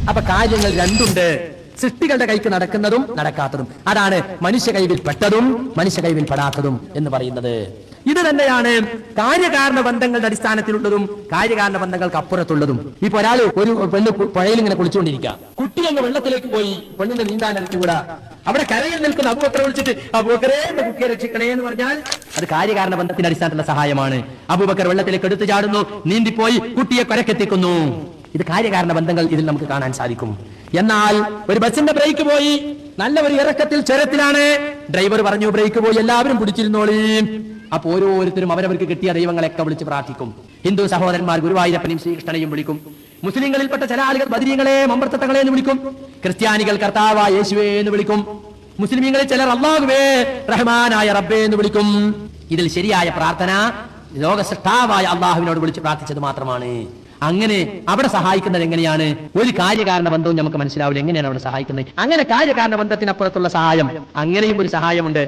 അപ്പൊ കാര്യങ്ങൾ രണ്ടുണ്ട്. സൃഷ്ടികളുടെ കൈക്ക് നടക്കുന്നതും നടക്കാത്തതും. അതാണ് മനുഷ്യ കൈവിൽ പെട്ടതും മനുഷ്യ കൈവിൽ പെടാത്തതും എന്ന് പറയുന്നത്. ഇത് തന്നെയാണ് കാര്യകാരണ ബന്ധങ്ങളുടെ അടിസ്ഥാനത്തിലുള്ളതും കാര്യകാരണ ബന്ധങ്ങൾക്ക് അപ്പുറത്തുള്ളതും. ഇപ്പൊ ഒരാൾ ഒരു പെണ്ണ് പുഴയിൽ ഇങ്ങനെ കുളിച്ചുകൊണ്ടിരിക്കുക, കുട്ടി അങ്ങ് വെള്ളത്തിലേക്ക് പോയി, പെണ്ണിന്റെ നീന്താൻ അറിഞ്ഞുകൂടാ. അവിടെ കരയിൽ നിൽക്കുന്ന അബൂബക്കറെ വിളിച്ചിട്ട് അബൂബക്കറെ എന്റെ കുട്ടിയെ രക്ഷിക്കണേ എന്ന് പറഞ്ഞാൽ അത് കാര്യകാരണ ബന്ധത്തിന്റെ അടിസ്ഥാനത്തിലുള്ള സഹായമാണ്. അബൂബക്കർ വെള്ളത്തിലേക്ക് എടുത്തു ചാടുന്നു, നീന്തിപ്പോയി കുട്ടിയെ കരക്കെത്തിക്കുന്നു. ഇത് കാര്യകാരണ ബന്ധങ്ങൾ ഇതിൽ നമുക്ക് കാണാൻ സാധിക്കും. എന്നാൽ ഒരു ബസിന്റെ ബ്രേക്ക് പോയി, നല്ല ഒരു ഇറക്കത്തിൽ ചുരത്തിലാണ്, ഡ്രൈവർ പറഞ്ഞു ബ്രേക്ക് പോയി, എല്ലാവരും പിടിച്ചിരുന്നോളീ. അപ്പൊ ഓരോരുത്തരും അവരവർക്ക് കിട്ടിയ ദൈവങ്ങളെയൊക്കെ വിളിച്ച് പ്രാർത്ഥിക്കും. ഹിന്ദു സഹോദരന്മാർ ഗുരുവായൂരപ്പനെയും ശ്രീകൃഷ്ണനെയും വിളിക്കും. മുസ്ലിങ്ങളിൽപ്പെട്ട ചില ആളുകൾ ബദരീങ്ങളെ മമ്പർത്തങ്ങളെ എന്ന് വിളിക്കും. ക്രിസ്ത്യാനികൾ കർത്താവായ യേശുവേ എന്ന് വിളിക്കും. മുസ്ലിമീങ്ങളിൽ ചിലർ അല്ലാഹുവേ റഹ്മാനായ റബ്ബേ എന്ന് വിളിക്കും. ഇതിൽ ശരിയായ പ്രാർത്ഥന ലോകസൃഷ്ടാവായ അള്ളാഹുവിനോട് വിളിച്ച് പ്രാർത്ഥിച്ചത് മാത്രമാണ്. അങ്ങനെ അവിടെ സഹായിക്കുന്നത് എങ്ങനെയാണ്? ഒരു കാര്യകാരണ ബന്ധവും നമുക്ക് മനസ്സിലാവില്ല എങ്ങനെയാണ് അവിടെ സഹായിക്കുന്നത്. അങ്ങനെ കാര്യകാരണ ബന്ധത്തിനപ്പുറത്തുള്ള സഹായം, അങ്ങനെയും ഒരു സഹായമുണ്ട്.